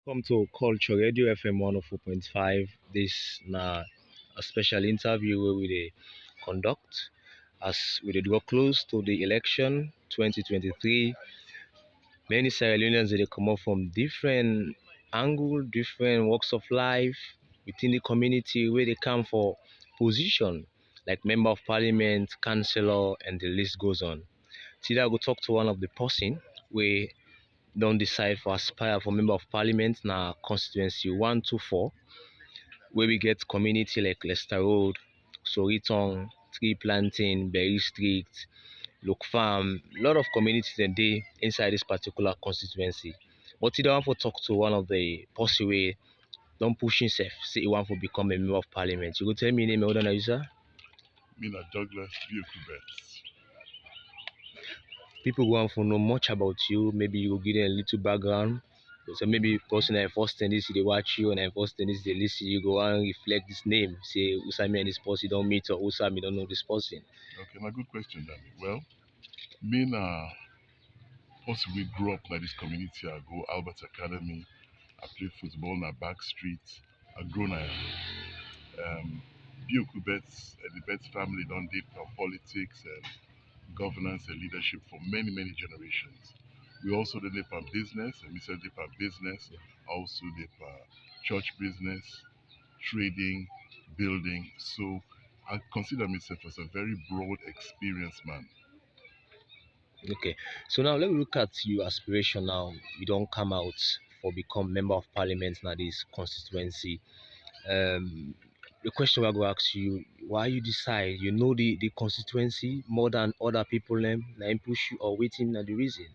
Welcome to Culture Radio FM 104.5. This na a special interview where we dey conduct as we dey draw close to the election 2023. Many Sierra Leoneans they come up from different angle, different walks of life within the community where they come for position like member of parliament, councillor, and the list goes on. Today I go talk to one of the person where don't decide for aspire for member of parliament na constituency 124 where we get community like Leicester Road, Soritong, Tree Planting, Berry Street, Look Farm, a lot of communities and day inside this particular constituency. But today I want to talk to one of the posse way don't push himself, say he want to become a member of parliament. You go tell me name order now, sir? Mina Douglas BEOKU BETTS. People go want to know much about you. Maybe you go give them a little background. So maybe person that first thing this they watch you and first thing this they listen, you go and reflect this name. Say Usami and this person don't meet or Usami don't know this person. Okay, my good question, Danny. Well, Mina possibly grew up like this community. I go Albert Academy. I play football in a back street. I grown I BEOKU BETTS and the BETTS family don't deep for politics and governance and leadership for many, many generations. We also did our business, and we said dip our business, also dip our church business, trading, building. So I consider myself as a very broad, experienced man. Okay. So now let me look at your aspiration now. You don't come out for become member of parliament now this constituency. Um the question I go ask you, why you decide you know the constituency more than other people them, na push you or waiting na the reason.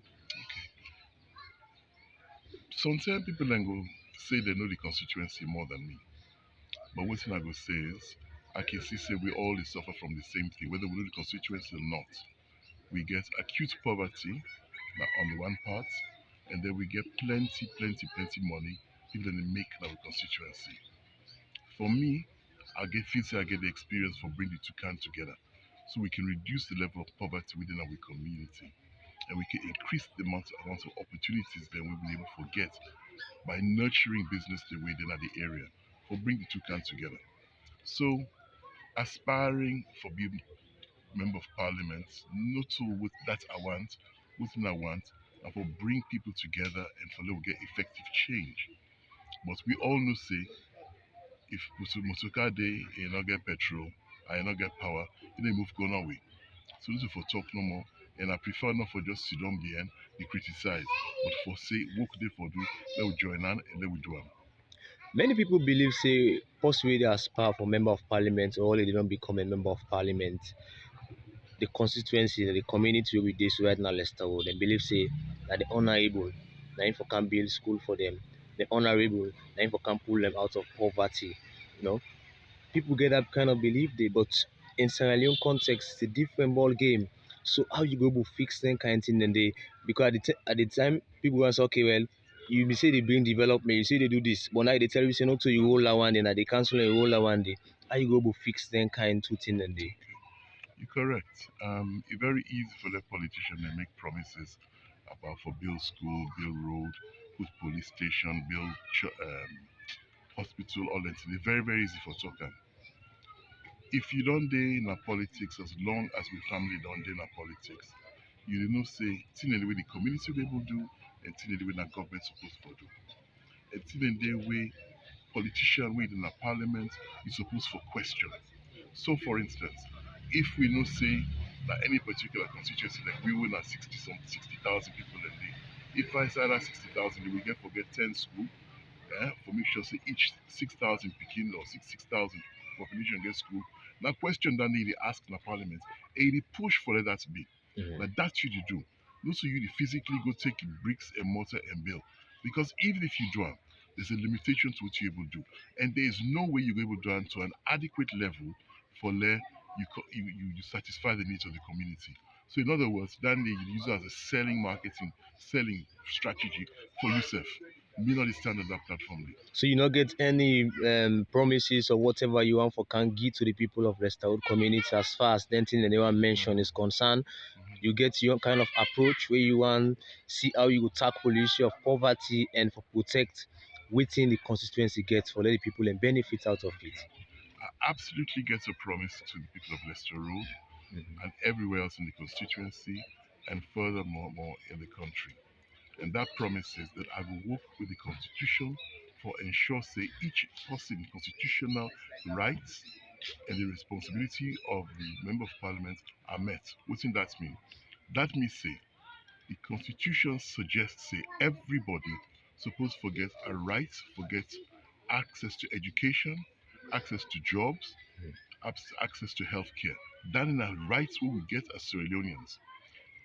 Sometimes people then go say they know the constituency more than me. But what thing I go say is, I can see say we all suffer from the same thing, whether we know the constituency or not. We get acute poverty on the one part, and then we get plenty money even they make in our constituency. For me, I get feel say I get the experience for bringing the two can together. So we can reduce the level of poverty within our community. And we can increase the amount of opportunities that we will be able to get by nurturing business the way they're at the area for bring the two can together. So aspiring for being member of parliament, not to what that I want, what I want, and for bring people together and for them to get effective change. But we all know say if Musuka Day you not get petrol, I not get power, you move go away. So this is for talk no more. And I prefer not for just sit down behind, be criticized, but for say work day for do, let we join on and let we do them. Many people believe say possibly they aspire for member of parliament or they don't become a member of parliament. The constituency, the community with this right now Leicester Road, they believe say that the honorable, now for can build school for them. The honorable, now for can pull them out of poverty. You know, people get that kind of belief they but in Sierra Leone context it's a different ball game. So how you go to fix them kind of thing then they because at the time people was okay well you be say they bring development, you say they do this, but now they tell you say no to you roll that one day, now they cancel you roll that one day. How you go to fix them kind two thing then they You're correct. It's very easy for the politician to make promises about for build school, build road, put police station, build hospital, all that. It's very easy for talking. If you don't day in a politics, as long as we family don't day in a politics, you do not say thing in the way the community will be able to do and thing in the way the government supposed to do. And thing in the way politician within a parliament is supposed for question. So for instance, if we know say that any particular constituency like we win at 60,000 people a day, if I say that 60,000 we get forget 10 school, for make sure say each 6,000 picking or 6,000 population get school. Now question that need ask in the parliament, and they push for that to be. Mhm. Like that's what you do. Not so you physically go take bricks and mortar and build. Because even if you do it, there's a limitation to what you're able to do. And there is no way you're able to do it to an adequate level for you satisfy the needs of the community. So in other words, then you use it as a selling strategy for yourself. Me not the standard that platform. so you not get any promises or whatever you want for can give to the people of Leicester Road community as far as then thing anyone mention is concerned. You get your kind of approach where you want see how you tackle the issue of poverty and for protect waiting the constituency gets for let the people and benefit out of it. I absolutely get a promise to the people of Leicester Road and everywhere else in the constituency and furthermore more in the country. And that promise is that I will work with the constitution for ensure say each person constitutional rights and the responsibility of the member of parliament are met. What does that mean? That means say the constitution suggests say everybody suppose forget a right, forget access to education, access to jobs, access to healthcare. That is a rights we will get as Sierra Leoneans.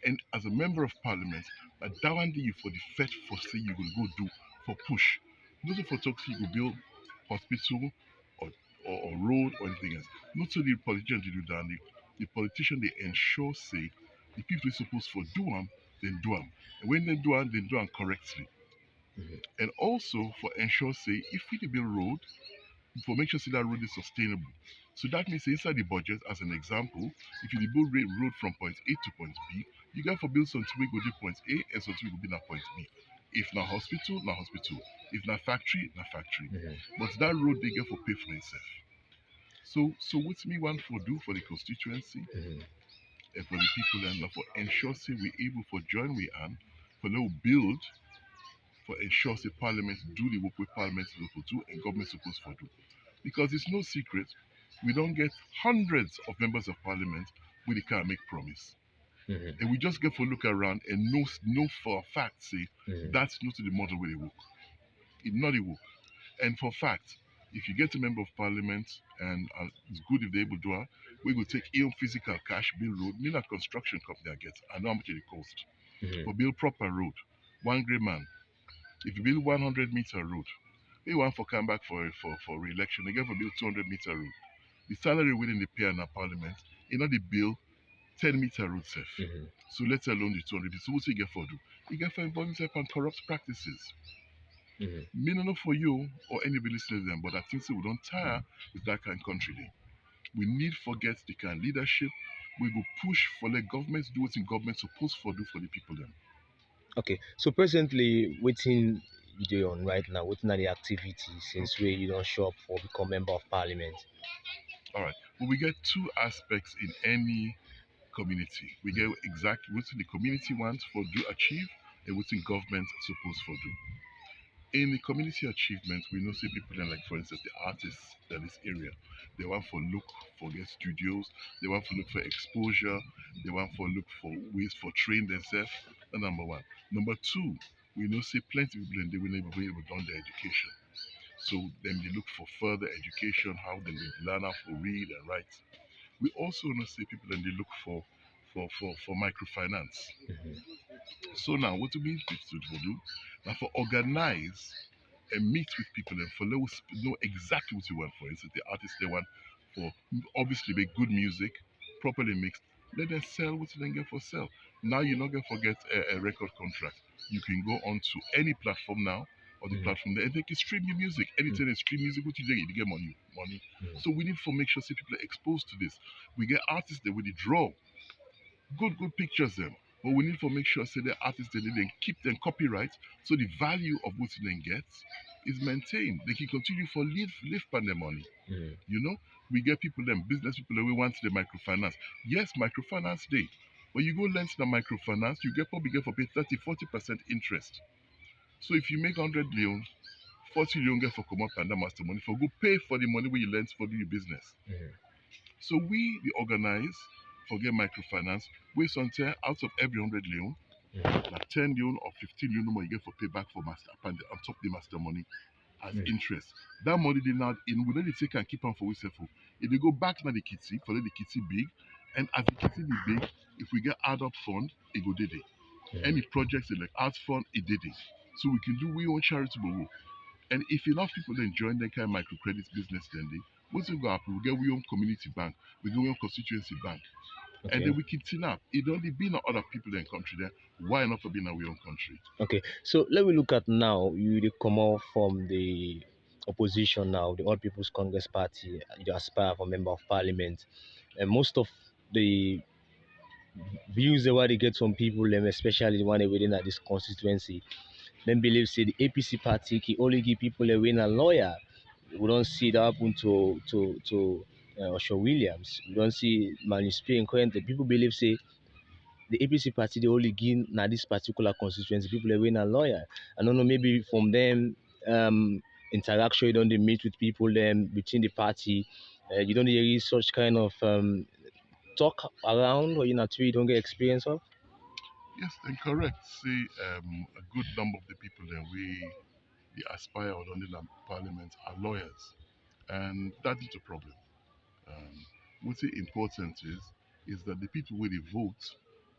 And as a member of parliament, that one day you for the fet for say you will go do for push. Not for talk say you go build hospital or, or road or anything else. Not so the politicians to do that. The politician they ensure say the people they supposed for do them, then do them. And when they do them correctly. And also for ensure say if we dey build road, for make sure say that road is sustainable. So that means inside the budget, as an example, if you dey build road from point A to point B, you got to build something wey go dey point A and something wey go be na point B. If na hospital, na hospital. If na factory, na factory. But that road they get for pay for itself. So what me want for do for the constituency and for the people and for ensure say we able for join we and for now build for ensure say parliament do the work wey parliament supposed to do and government supposed to do. Because it's no secret, we don't get hundreds of members of parliament where they can't make promise. And we just get to look around and know for a fact, say, that's not the model where they work. It not a work. And for fact, if you get a member of parliament and it's good if they're able to do it, we will take ill physical cash, build road, need a construction company that gets, I know how much it cost. But build proper road. One great man. If you build 100-meter road, they want for come back for re-election, they get for build 200-meter road. The salary within the pay in our parliament, you know the bill 10-meter road safe. So let alone the 200. So what you get for do? You get for involving yourself in corrupt practices. Me no know for you or anybody listening to them, but I think so we don't tire with that kind of country day. We need forget the kind of leadership. We go push for the government do what in government supposed for do for the people them. Okay, so presently, waiting you dey on right now, waiting are the activities since where you don't show up for become member of parliament. All right. Well, we get two aspects in any community. We get exactly what the community wants for do achieve and what the government supposed for do. In the community achievement, we know say people then like for instance the artists in this area. They want for look for get studios, they want for look for exposure, they want for look for ways for train themselves. That's number one. Number two, we know say plenty people and they will never be able to done their education. So then they look for further education, how they learn how to read and write. We also know say people and they look for microfinance. So now what do we need to do? Now for organize and meet with people and for let know exactly what you want. For instance, the artists they want for obviously make good music, properly mixed. Let them sell what you then get for sell. Now you're not gonna forget a record contract. You can go on to any platform now or the platform there and they can stream your music. Anything and stream music, what you get money. Money. So we need to make sure see people are exposed to this. We get artists that with the draw good pictures them. But we need to make sure say the artists they then keep them copyright so the value of what they then get is maintained. They can continue for live by their money. You know, we get people them business people that we want the microfinance. Yes, microfinance day. But you go lend to the microfinance, you get probably get for pay 30-40% interest. So if you make 100 million, 40 million get for come up and that master money for go pay for the money where you lend for do your business. So we organize for get microfinance, we sometimes out of every 100 loan, like 10 loan or 15 loan no more you get for payback for master on top the master money as interest. That money they now in we let it take and keep on for we self. If they go back now the kitty, for let the kitty big, and as the kitty be big, if we get add up fund, it go did it. Any projects like art fund, it did it. So we can do we own charitable work. And if enough people then join that kind of microcredit business, then they what's going to happen? We get we own community bank, we get we own constituency bank. And Okay. then we can team up. It only been other people in country there. Why not for being our own country? Okay, so let me look at now. You dey come out from the opposition now, the All People's Congress Party. You aspire for member of parliament, and most of the views that what they get from people, especially the one within that this constituency, Them believe say the APC party can only give people a win and lawyer. We don't see that happen to Osho Williams. We don't see Manispi currently. People believe say the APC party they only give na this particular constituency people a win and lawyer. I don't know maybe from them interaction you don't dey meet with people them within the party. You don't hear such kind of talk around or you know you don't get experience of. Yes, and correct. Say a good number of the people that we they aspire or under the parliament are lawyers, and that is the problem. What's important is that the people where they vote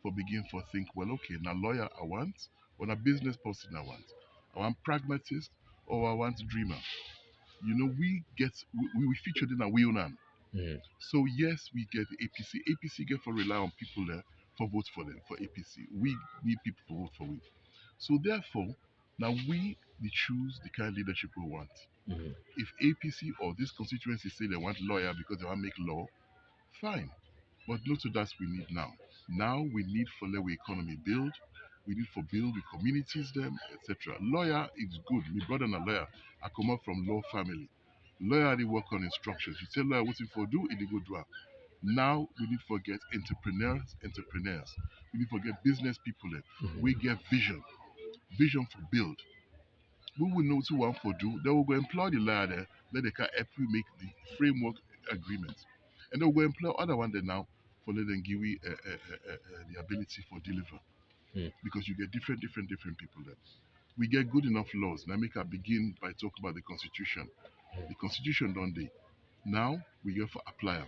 for begin for think, well, okay, now lawyer I want, or a business person I want pragmatist, or I want dreamer. You know, we featured in a Wionan. Mm, So yes, we get APC. APC get for rely on people there for vote for them for APC. We need people to vote for we. So therefore, now we choose the kind of leadership we want. mm, If APC or this constituency say they want lawyer because they want to make law, fine. But not to that we need now. Now we need for let we economy build. We need for build the communities them, etc. Lawyer is good. My brother and a lawyer. I come up from law family. Lawyer they work on instructions. You tell lawyer what he for do, he go do it. Now we need to get entrepreneurs. We need to get business people there. We mm, get vision for build. We will know what we want for do. Then we'll go employ the lawyer there, let the car help you make the framework agreement. And then we'll employ other one there now for let them give you the ability for deliver. mm, Because you get different people there. We get good enough laws. Now make I begin by talking about the constitution. The constitution don't they. Now we get for apply them.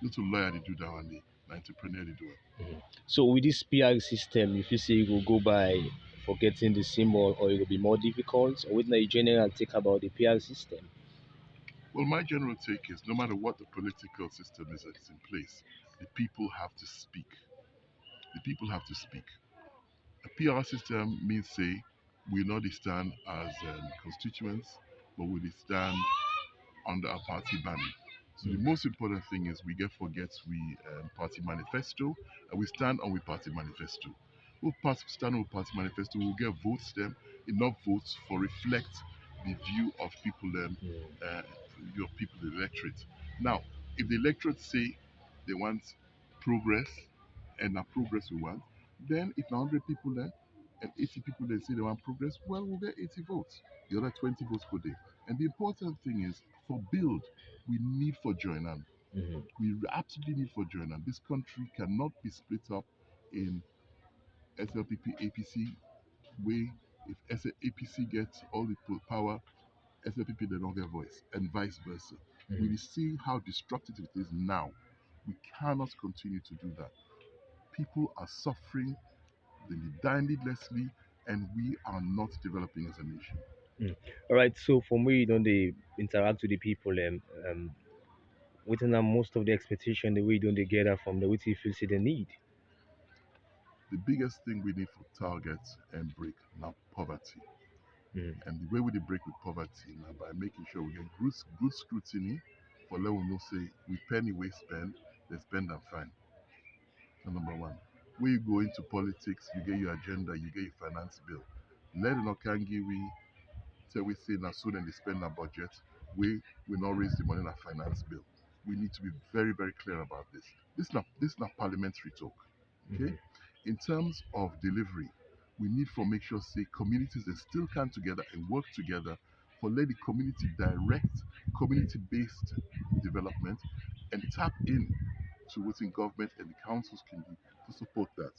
Not a lawyer they do that one day. The entrepreneur they do it. mm. So with this PR system, if you say you will go by forgetting the symbol or it will be more difficult, or with the general take about the PR system. Well, my general take is no matter what the political system is that's in place, the people have to speak. The people have to speak. A PR system means say we not stand as constituents, but we stand under a party banner. So the Mm, most important thing is we get forget we party manifesto and we stand on we party manifesto. We'll stand on we party manifesto. We'll get votes them enough votes for reflect the view of people mm, uh, your people the electorate. Now, if the electorate say they want progress and that progress we want, then if 100 people there and 80 people they say they want progress, well we'll get 80 votes. The other 20 votes go there. And the important thing is for build, we need for join on. mm, We absolutely need for join on. This country cannot be split up in SLPP APC way. If APC gets all the power, SLPP they don't get voice, and vice versa. mm. We see how destructive it is now. We cannot continue to do that. People are suffering, they die needlessly, and we are not developing as a nation. Mm. All right. So from where you don't they interact with the people, within most of the expectation, the way you don't they get that from the way you feel see the need. The biggest thing we need for target and break now poverty. Mm, And the way we dey break with poverty now by making sure we get good scrutiny for let we know say we penny we spend, they spend and fine. That's number one. When you go into politics, you get your agenda, you get your finance bill. Let it not can give we say we say now so then they spend our budget, we will not raise the money in our finance bill. We need to be very clear about this. This not parliamentary talk. Okay? mm, In terms of delivery, we need to make sure say communities that still come together and work together for let the community direct community-based development and tap in to what in government and the councils can do to support that.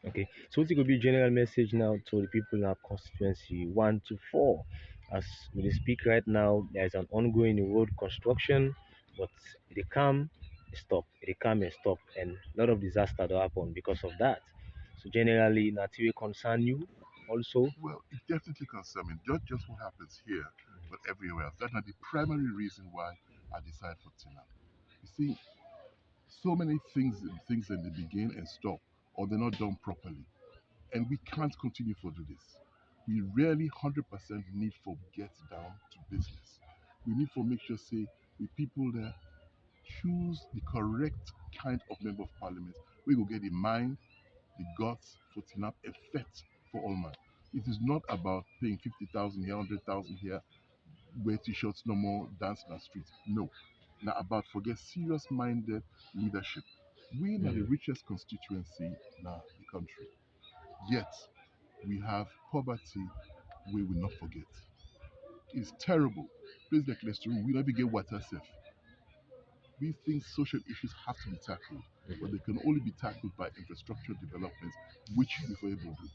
okay. So what could be general message now to the people in our constituency 1 to 4? As we speak right now, there is an ongoing road construction, but they come, they come and stop, and a lot of disaster do happen because of that. So generally, that will concern you also. Well, it definitely concerns me. Not just what happens here, but everywhere else. That's not the primary reason why I decided for Tina. You see, so many things in the begin and stop, or they're not done properly. And we can't continue to do this. We really 100% need to get down to business. We need to make sure, say, the people there choose the correct kind of member of parliament. We will get the mind, the guts for enough effect for all man. It is not about paying 50,000 here, 100,000 here, wear t-shirts no more, dance in the street. No. Now about forget serious minded leadership. We are the Mm. richest constituency in the country. Yet we have poverty we will not forget. It's terrible. Places like Leicester, we never get water safe. We think social issues have to be tackled, but they can only be tackled by infrastructure development, which we're able to do.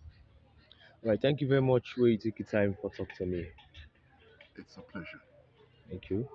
Right. Thank you very much for you take your time for talk to me. It's a pleasure. Thank you.